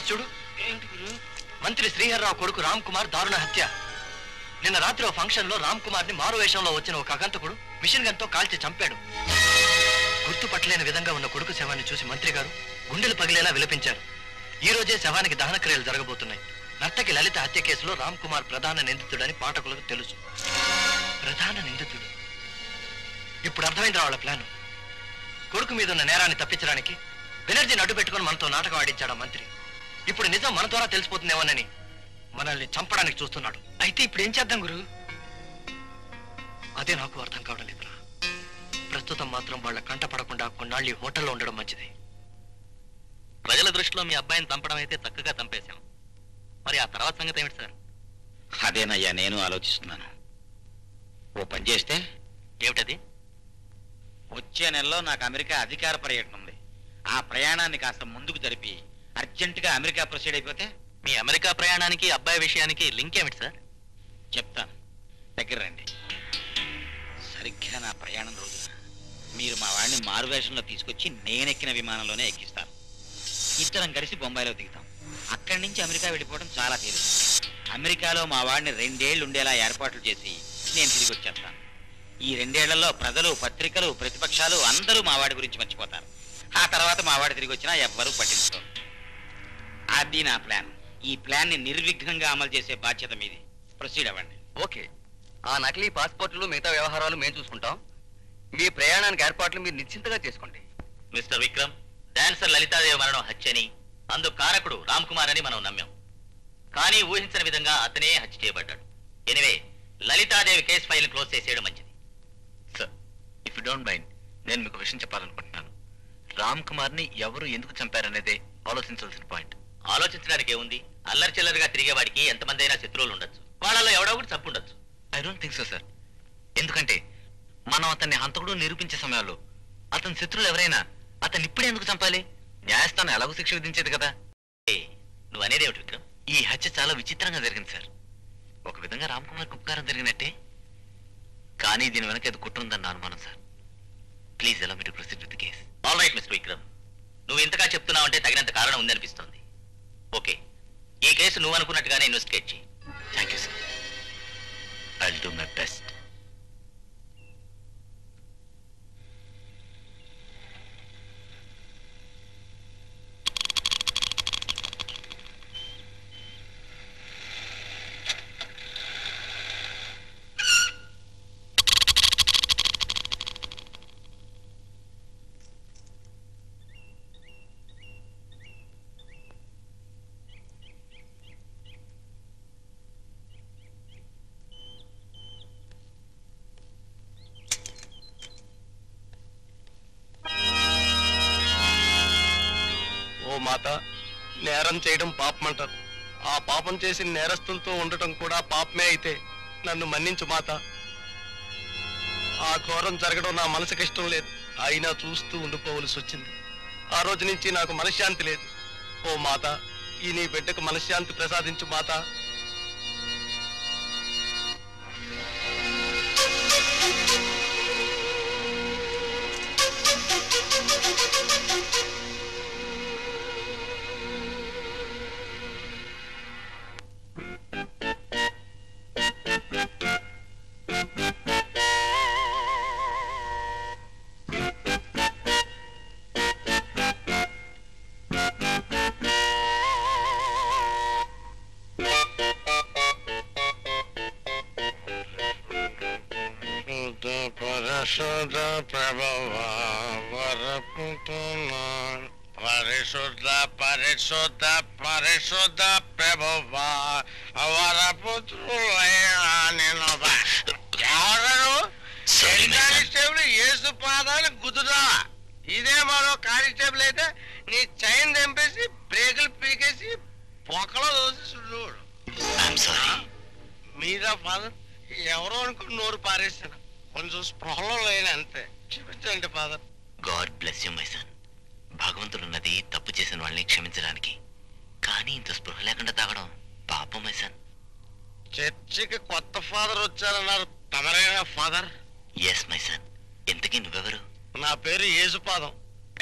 చూడు. మంత్రి శ్రీహర్రావు కొడుకు రామ్ కుమార్ దారుణ హత్య. నిన్న రాత్రి ఓ ఫంక్షన్ లో రామ్ కుమార్ ని మారు వేషంలో వచ్చిన ఒక అగంతకుడు మిషన్ గన్ తో కాల్చి చంపాడు. గుర్తుపట్టలేని విధంగా ఉన్న కొడుకు శవాన్ని చూసి మంత్రి గారు గుండెలు పగిలేలా విలపించారు. ఈ రోజే శవానికి దహన క్రియలు జరగబోతున్నాయి. నర్తకి లలిత హత్య కేసులో రామ్ కుమార్ ప్రధాన నిందితుడని పాఠకులకు తెలుసు. ప్రధాన నిందితుడు. ఇప్పుడు అర్థమైంది వాళ్ళ ప్లాన్. కొడుకు మీద ఉన్న నేరాన్ని తప్పించడానికి బెనర్జీని అడ్డు పెట్టుకుని మనతో నాటకం ఆడించాడు మంత్రి. ఇప్పుడు నిజం మన ద్వారా తెలిసిపోతుందేమోనని మనల్ని చంపడానికి చూస్తున్నాడు. అయితే ఇప్పుడు ఏం చేద్దాం గురు? అదే నాకు అర్థం కావడం లేదురా. ప్రస్తుతం మాత్రం వాళ్ళ కంట పడకుండా కొన్నాళ్ళు ఈ హోటల్లో ఉండడం మంచిది. ప్రజల దృష్టిలో మీ అబ్బాయిని చంపడం అయితే చక్కగా చంపేశాం. మరి ఆ తర్వాత సంగతి ఏమిటి సార్? అదేనయ్యా నేను ఆలోచిస్తున్నాను. ఓ పని చేస్తే ఏమిటది? వచ్చే నెలలో నాకు అమెరికా అధికార పర్యటన ఉంది. ఆ ప్రయాణాన్ని కాస్త ముందుకు జరిపి అర్జెంటుగా అమెరికా ప్రొసీడ్ అయిపోతే. మీ అమెరికా ప్రయాణానికి అబ్బాయి విషయానికి లింక్ ఏమిటి సార్? చెప్తాను, దగ్గర రండి. సరిగ్గా నా ప్రయాణం రోజున మీరు మా వాడిని మారువేషంలో తీసుకొచ్చి నేనెక్కిన విమానంలోనే ఎక్కిస్తాను. ఇద్దరం కలిసి బొంబాయిలో దిగుతాం. అక్కడి నుంచి అమెరికా వెళ్ళిపోవడం చాలా తేలిక. అమెరికాలో మా వాడిని 2 ఏళ్ళు ఉండేలా ఏర్పాట్లు చేసి నేను తిరిగి వచ్చేస్తాను. ఈ 2 ఏళ్లలో ప్రజలు, పత్రికలు, ప్రతిపక్షాలు అందరూ మా వాడి గురించి మర్చిపోతారు. ఆ తర్వాత మా వాడి తిరిగి వచ్చినా ఎవ్వరూ పట్టించుకోరు. అది నా ప్లాన్. ఈ ప్లాన్ ని నిర్విఘ్నంగా అమలు చేసే బాధ్యత మీది. ప్రొసీడ్ అవ్వండి. ఓకే, ఆ నకిలీ పాస్పోర్టులు మిగతా వ్యవహారాలు మేము చూసుకుంటాం. మీ ప్రయాణానికి ఏర్పాట్లు మీరు నిశ్చింతగా చేసుకోండి. మిస్టర్ విక్రమ్, డాన్సర్ లలితాదేవి మరణం హత్యని, అందుకు కారకుడు రామ్ కుమార్ అని మనం నమ్మాం. కానీ ఊహించిన విధంగా అతనే హత్య చేయబడ్డాడు. Anyway, Lalithadevi case file close చేసేయడం మంచిది. Sir, if you don't mind, నేను మీకు విషయం చెప్పాలనుకుంటున్నాను. రామ్ కుమార్ ని ఎవరు ఎందుకు చంపారనేదే ఆలోచించాల్సిన పాయింట్. ఆలోచించడానికి ఏముంది? అల్లరి చిల్లరిగా తిరిగేవాడికి ఎంతమంది అయినా శత్రువులు ఉండొచ్చు. వాళ్ళలో ఎవడో ఒకటి చంపుండొచ్చు. I don't think so sir. ఎందుకంటే మనం అతన్ని హంతకుడు నిరూపించే సమయంలో అతని శత్రువులు ఎవరైనా అతన్ని ఇప్పుడే ఎందుకు చంపాలి? న్యాయస్థానం ఎలాగో శిక్ష విధించేది కదా. నువ్వు అనేది ఏమిటి విక్రమ్? ఈ హత్య చాలా విచిత్రంగా జరిగింది సార్. ఒక విధంగా రామ్ కుమార్ ఉపకారం జరిగినట్టే, కానీ దీని వెనక ఏదో కుట్ర ఉందన్న అనుమానం sir. Please allow me to proceed with the case. All right mister Vikram, నువ్వు ఇంతగా చెప్తున్నావంటే తగినంత కారణం ఉందనిపిస్తోంది. ఓకే, ఈ కేసు నువ్వు అనుకున్నట్టుగానే ఇన్వెస్టిగేట్ చేయి. Thank you sir. I'll do my best. మాత, నేరం చేయడం పాపమంటారు. ఆ పాపం చేసి నేరస్తులతో ఉండటం కూడా పాపమే అయితే నన్ను మన్నించు మాత. ఆ ఘోరం జరగడం నా మనసుకి ఇష్టం లేదు. అయినా చూస్తూ ఉండిపోవలసి వచ్చింది. ఆ రోజు నుంచి నాకు మనశ్శాంతి లేదు. ఓ మాత, ఈ నీ బిడ్డకు మనశ్శాంతి ప్రసాదించు మాత. పరిశుద్ధ పరిశుద్ధ పరిశుద్ధ ప్రభువా కానిస్టేబుల్ యేసు పాదాలు గుద్దుదా. ఇదే మరో కానిస్టేబుల్ అయితే నీ చైన్ తెంపేసి బ్రేకులు పీకేసి పొక్కలో దోసేసుడు. మీరా ఫాదర్? ఎవరో అనుకుని నోరు పారేస్తాను. కొంచెం స్పృహలో లేని అంతే. క్షమించండి father. God bless you my son. భగవంతుడున్నది తప్పు చేసిన వాళ్ళని క్షమించడానికి, కానీ ఇంత స్పృహ లేకుండా తాగడం పాపం మై సన్. చర్చికి కొత్త ఫాదర్ వచ్చారన్నారు, తమరేనా ఫాదర్? Yes my son. ఇంతకీ నువ్వెవరు? నా పేరు Yesupadam,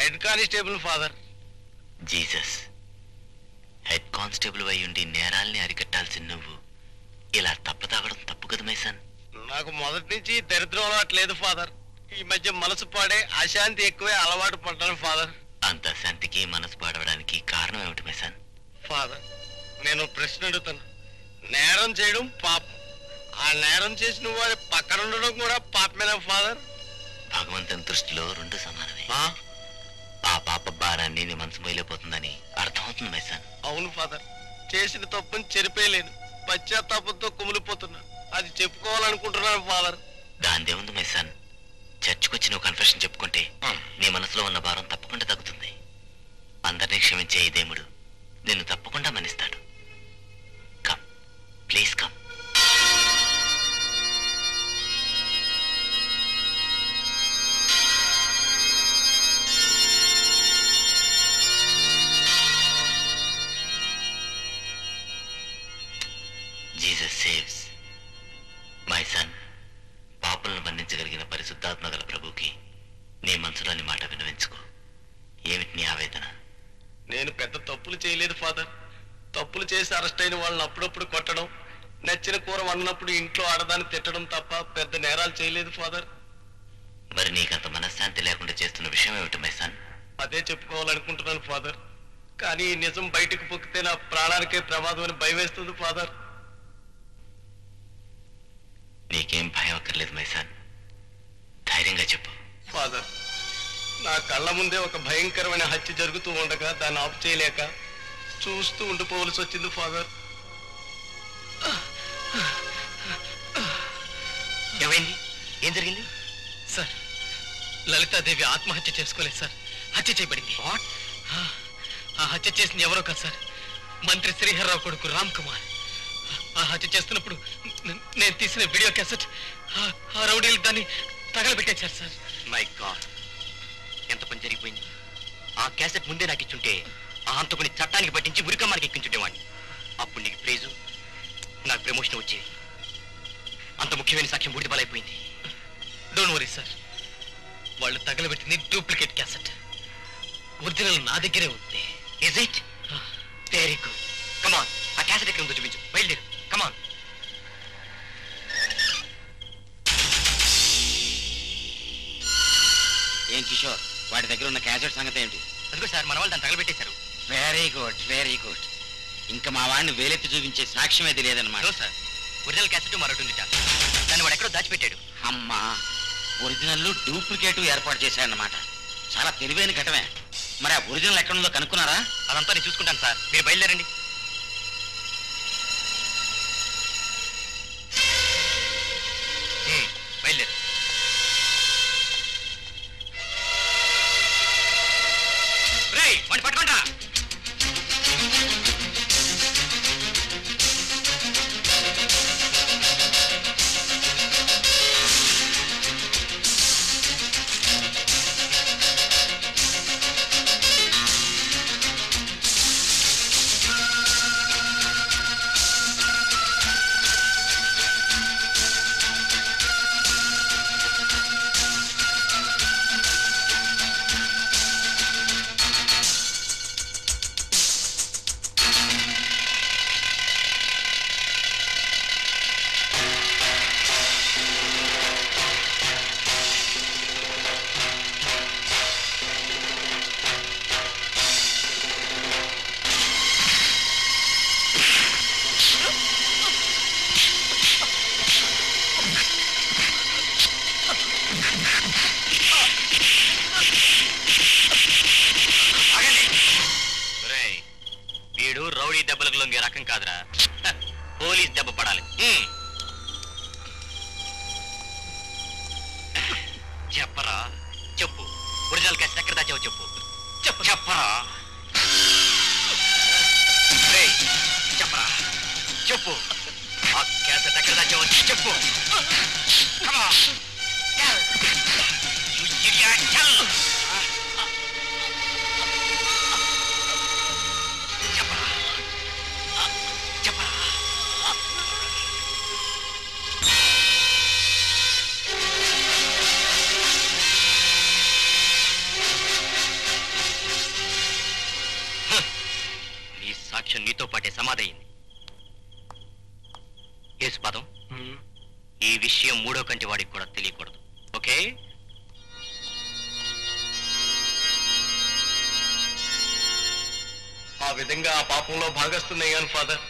head constable father. Jesus, head constable అయి ఉండి నేరాల్ని అరికట్టాల్సిన నువ్వు ఇలా తప్పతాగడం తప్పు కదా మైసాన్. నాకు మొదటి నుంచి దరిద్రం అలవాటు లేదు ఫాదర్. ఈ మధ్య మనసు పాడే అశాంతి ఎక్కువే అలవాటు పడ్డాను ఫాదర్. అంత శాంతికి మనసు పాడవడానికి కారణం ఏమిటి మైసాన్? ఫాదర్, నేను ప్రశ్న అడుగుతాను. నేరం చేయడం పాపం, ఆ నేరం చేసిన వారి పక్కన ఉండడం కూడా పాపమేనా ఫాదర్? భగవంతుని దృష్టిలో రెండు సమానమే. ఆ పాప భారాన్ని నీ మనసు మొయలేపోతుందని అర్థమవుతుంది మైసాన్. అవును ఫాదర్, చేసిన తప్పుని చెరిపేయలేను, పశ్చాత్తాపంతో కుమిలిపోతున్నా. అది చెప్పుకోవాలనుకుంటున్నాను ఫాదర్. దాందేముంది మైసాన్, చర్చకొచ్చి నువ్వు కన్ఫెషన్ చెప్పుకుంటే నీ మనసులో ఉన్న భారం తప్పకుండా తగ్గుతుంది. అందరినీ క్షమించే ఈ దేవుడు నిన్ను తప్పకుండా మన్నిస్తాడు. Come, please come. Jesus saves. My son, పాపలను మన్నించగలిగిన పరిశుద్ధాత్మ గల ప్రభుకి నీ మనసులోని మాట వినవించుకో. ఏమిటి నీ ఆవేదన? నేను పెద్ద తప్పులు చేయలేదు ఫాదర్. తప్పులు చేసి అరెస్ట్ అయిన వాళ్ళని అప్పుడప్పుడు కొట్టడం, నచ్చిన కూర వండినప్పుడు ఇంట్లో ఆడదాన్ని తిట్టడం తప్ప పెద్ద నేరాలు చేయలేదు ఫాదర్. మరి నీకంత మనశ్శాంతి లేకుండా చేస్తున్న విషయం ఏమిటి మై సన్? అదే చెప్పుకోవాలనుకుంటున్నాను ఫాదర్. కానీ ఈ నిజం బయటకు పొక్కితే నా ప్రాణానికే ప్రమాదం అని భయం వేస్తుంది ఫాదర్. నీకేం భయం అక్కర్లేదు మై సన్, ధైర్యంగా చెప్పు. ఫాదర్, నా కళ్ళ ముందే ఒక భయంకరమైన హత్య జరుగుతూ ఉండగా దాన్ని ఆఫ్ చేయలేక చూస్తూ ఉండిపోవలసి వచ్చింది ఫాదర్. ఏమైంది? ఏం జరిగింది సార్? లలితాదేవి ఆత్మహత్య చేసుకోలేదు సార్, హత్య చేయబడింది. ఆ హత్య చేసింది ఎవరో కాదు సార్, మంత్రి శ్రీహర్రావు కొడుకు రామ్ కుమార్. ఆ హత్య చేస్తున్నప్పుడు నేను తీసిన వీడియో క్యాసెట్ ఆ రౌడీలు దాన్ని తగలబెట్టేశారు సార్. మై గాడ్, ఎంత పని జరిగిపోయింది. ఆ క్యాసెట్ ముందే నాకు ఇచ్చుంటే ఆ హంతకుని చట్టానికి పట్టించి ఉరికమ్మానికి ఎక్కించుంటేవాడిని. అప్పుడు నీకు ప్రైజు, నాకు ప్రమోషన్ వచ్చేది. అంత ముఖ్యమైన సాక్ష్యం బూడిదపాలైపోయింది. డోంట్ వరీ సార్, వాళ్ళు తగలబెట్టింది డూప్లికేట్ క్యాసెట్, ఒరిజినల్ నా దగ్గరే ఉంది. Is it? Very good. Come on, ఆ క్యాసెట్ ఎక్కడ ఉందో చూపించు. బయలుదేరు, కమాన్. ఏం కిషోర్, వాటి దగ్గర ఉన్న క్యాసెట్ సంగతి ఏంటి? అదిగో సార్, మన వాళ్ళు దాన్ని తగలబెట్టేశారు. Very good, very good. ఇంకా మా వాడిని వేలెత్తి చూపించే సాక్ష్యం అయితే లేదన్నమాట. సార్, ఒరిజినల్ క్యాసెట్ మరొకటి ఉంది సార్, దాన్ని వాడు ఎక్కడో దాచిపెట్టాడు. అమ్మా, ఒరిజినల్ డూప్లికేట్ ఏర్పాటు చేశాడన్నమాట. చాలా తెలివైన ఘటమే. మరి ఆ ఒరిజినల్ ఎక్కడుందో కనుక్కున్నారా? అదంతా నేను చూసుకుంటాను సార్, మీరు బయలుదేరండి. బయలుదేరు. రేయ్, వాడిని పట్టుకుంటా. రౌడీ దెబ్బలకు లొంగే రకం కాదురా, పోలీస్ దెబ్బ పడాలి. చెప్పరా, చెప్పు. ఒరిజినల్ క్యాసెట్ ఎక్కడ దాచావో చెప్పు. చెప్పరా, చెప్పరా, చెప్పు. ఆ క్యాసెట్ ఎక్కడ దాచావో చెప్పు. సాక్ష్యం నీతో పాటే సమాధయింది. యేసుపాదం, ఈ విషయం మూడో కంటి వాడికి కూడా తెలియకూడదు. ఓకే? ఆ విధంగా ఆ పాపంలో భాగస్తున్నాను ఫాదర్.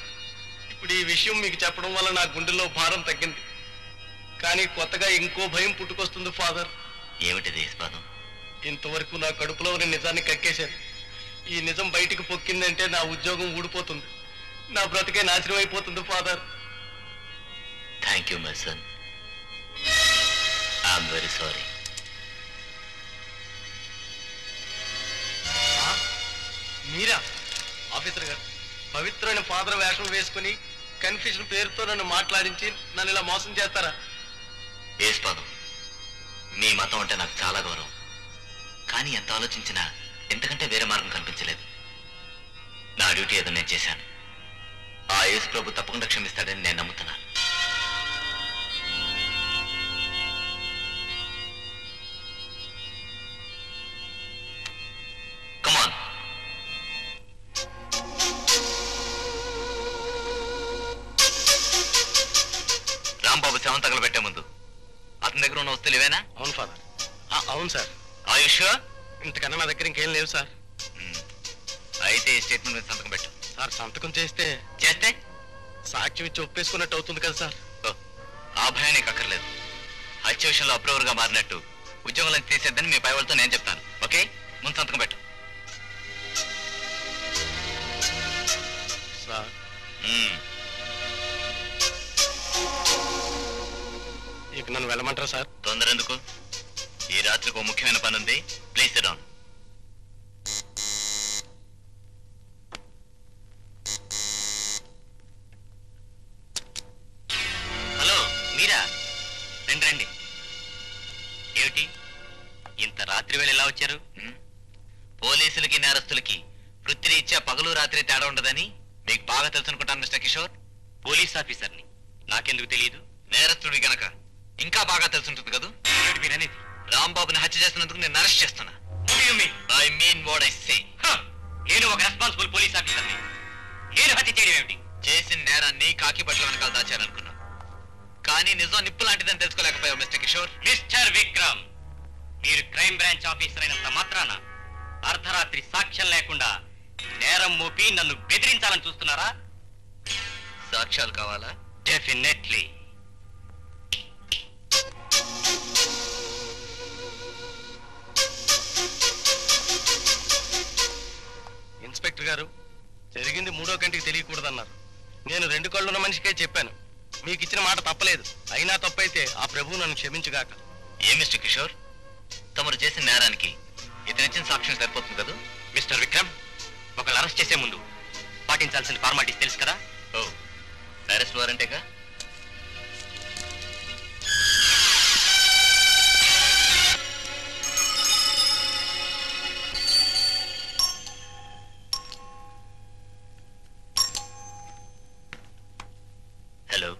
ఇప్పుడు ఈ విషయం మీకు చెప్పడం వల్ల నా గుండెల్లో భారం తగ్గింది. కానీ కొత్తగా ఇంకో భయం పుట్టుకొస్తుంది ఫాదర్. ఏమిటిది యేసుపాదం? ఇంతవరకు నా కడుపులో ఉన్న నిజాన్ని కక్కేశాను. ఈ నిజం బయటికి పొక్కిందంటే నా ఉద్యోగం ఊడిపోతుంది, నా బ్రతికే నాశనం అయిపోతుంది father. Thank you my son. I'm very sorry. Meera officer గారు? పవిత్రమైన ఫాదర్ వేషం వేసుకుని కన్ఫ్యూజన్ పేరుతో నన్ను మాట్లాడించి నన్ను ఇలా మోసం చేస్తారా? యేసుపాదం, మీ మతం అంటే నాకు చాలా గౌరవం. కానీ ఎంత ఆలోచించినా ఎంతకంటే వేరే మార్గం కనిపించలేదు. నా డ్యూటీ ఏదో నేను చేశాను. ఆ యేసు ప్రభు తప్పకుండా క్షమిస్తాడని నేను నమ్ముతున్నాను. కమాన్. రాంబాబు శవం తగలబెట్టే ముందు అతని దగ్గర ఉన్న వస్తువులు ఇవేనా? అవును ఫాదర్. అవును సార్. ఆయుష్, ఇంతకన్నా నా దగ్గర ఇంకేం లేవు సార్. అయితే ఈ స్టేట్మెంట్ మీద సంతకం పెట్టు. సార్ సంతకం చేస్తే సాక్ష్యం ఇచ్చి ఒప్పేసుకున్నట్టు అవుతుంది కదా సార్. ఆ భయం నీకు అక్కర్లేదు. హత్య విషయంలో అప్రూవర్ గా మారినట్టు ఉద్యోగంలో తీసేద్దని మీ పై వాళ్ళతో నేను చెప్తాను. ఓకే? ముందు సంతకం పెట్టు. సార్ ఇక నన్ను వెళ్ళమంటారా సార్? తొందర ఎందుకు? ఈ రాత్రికి ఒక ముఖ్యమైన పని ఉంది. Please SIT down. హలో మీరా, రండి రండి. ఏమిటి ఇంత రాత్రి వేళ ఎలా వచ్చారు? పోలీసులకి నేరస్తులకి వృత్తిరీత్యా పగలు రాత్రి తేడా ఉండదని మీకు బాగా తెలుసు అనుకుంటాను మిస్టర్ కిషోర్. పోలీస్ ఆఫీసర్ని, నాకెందుకు తెలియదు? నేరస్తుడి గనక ఇంకా బాగా తెలుసుంటుంది కదా. మీరనేది రాంబాబుని హత్య చేస్తున్నందుకు నేను అరెస్ట్ చేస్తున్నా. I mean what I say. నేను ఒక రెస్పాన్సిబుల్ పోలీస్ ఆఫీసర్ని. నేను హత్య చేయడం ఏమిటి? చేసిన నేరాన్ని కాకి బట్టల వెనకాల దాచారనుకున్నా. కానీ నిజం నిప్పు లాంటిదని తెలుసుకోలేకపోయావు మిస్టర్ కిషోర్. మిస్టర్ విక్రమ్, మీరు క్రైమ్ బ్రాంచ్ ఆఫీసర్ అయినంత మాత్రాన అర్ధరాత్రి సాక్ష్యం లేకుండా నేరం మోపి నన్ను బెదిరించాలని చూస్తున్నారా? సాక్ష్యాలు కావాలా? డెఫినెట్లీ. ఇన్స్పెక్టర్ గారు, జరిగింది మూడో కంటికి తెలియకూడదన్నారు. నేను 2 కళ్ళున్న మనిషికే చెప్పాను. మీకు ఇచ్చిన మాట తప్పలేదు. అయినా తప్పైతే ఆ ప్రభువు నన్ను క్షమించుగాక. ఏ మిస్టర్ కిషోర్, తమరు చేసిన నేరానికి ఇతనిచ్చిన సాక్ష్యం సరిపోతుంది కదా? మిస్టర్ విక్రమ్, ఒకళ్ళు అరెస్ట్ చేసే ముందు పాటించాల్సిన ఫార్మాలిటీస్ తెలుసు కదా? ఓ, అరెస్ట్ వారంటేగా. హలో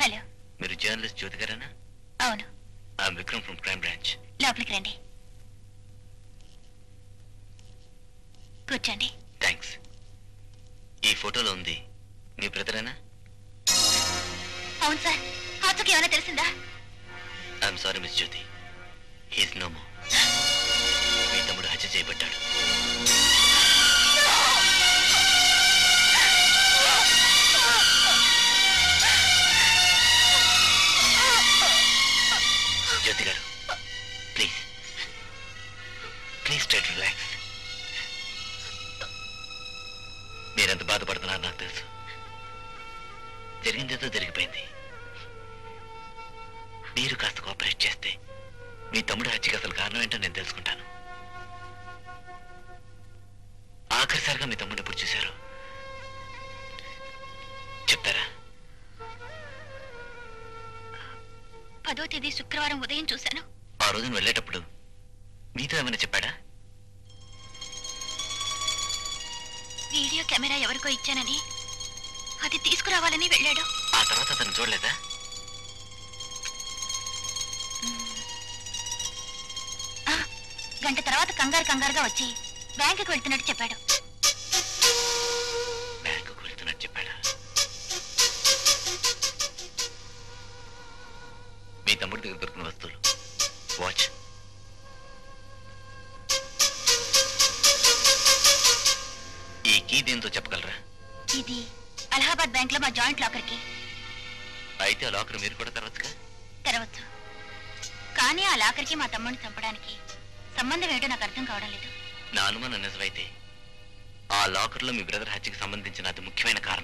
హలో, మీరు జర్నలిస్ట్ జ్యోతి గారేనా? అవును. I'm Vikram from crime branch. లోపలికి రండి, కూర్చోండి. థ్యాంక్స్. ఈ ఫోటోలో ఉంది మీ బ్రదరేనా? అవును సార్. హాత్సకి ఏమైనా తెలిసిందా? I'm sorry miss Jyothi, he's no more. మీ తమ్ముడు హత్య చేయబడ్డాడు. జ్యోతి గారు, please please try to relax. మీరెంత బాధపడుతున్నారు నాకు తెలుసు. జరిగిందేదో జరిగిపోయింది. మీరు కాస్త కోఆపరేట్ చేస్తే మీ తమ్ముడు హత్యకి అసలు కారణం ఏంటో నేను తెలుసుకుంటాను. ఆఖరిసారిగా మీ తమ్ముడు ఎప్పుడు చూశారు చెప్తారా? 10వ తేదీ శుక్రవారం ఉదయం చూశాను. ఆ రోజున వెళ్ళేటప్పుడు మీతో ఏమైనా చెప్పాడా? వీడియో కెమెరా ఎవరికో ఇచ్చానని, అది తీసుకురావాలని వెళ్ళాడు. ఆ తర్వాత అతను చూడలేదా? గంట తర్వాత కంగారుగా వచ్చి బ్యాంకుకి వెళ్తున్నట్టు చెప్పాడు. బ్యాంక్ తమ్ముడి దగ్గర దొరికిన వస్తువులు. వాచ్. ఈ కీ దేంతో చెప్పగలరా? ఇది అలహాబాద్ బ్యాంక్ లో మా జాయింట్ లాకర్ కి. అయితే ఆ లాకర్ మీరు కూడా తెరవచ్చుగా? తెరవచ్చు, కానీ ఆ లాకర్ కి మా తమ్ముడిని చంపడానికి సంబంధం ఏంటో నాకు అర్థం కావడం లేదు. నా అనుమానం నిజమైతే ఆ లాకర్ లో మీ బ్రదర్ హత్యకి సంబంధించిన అతి ముఖ్యమైన కారణం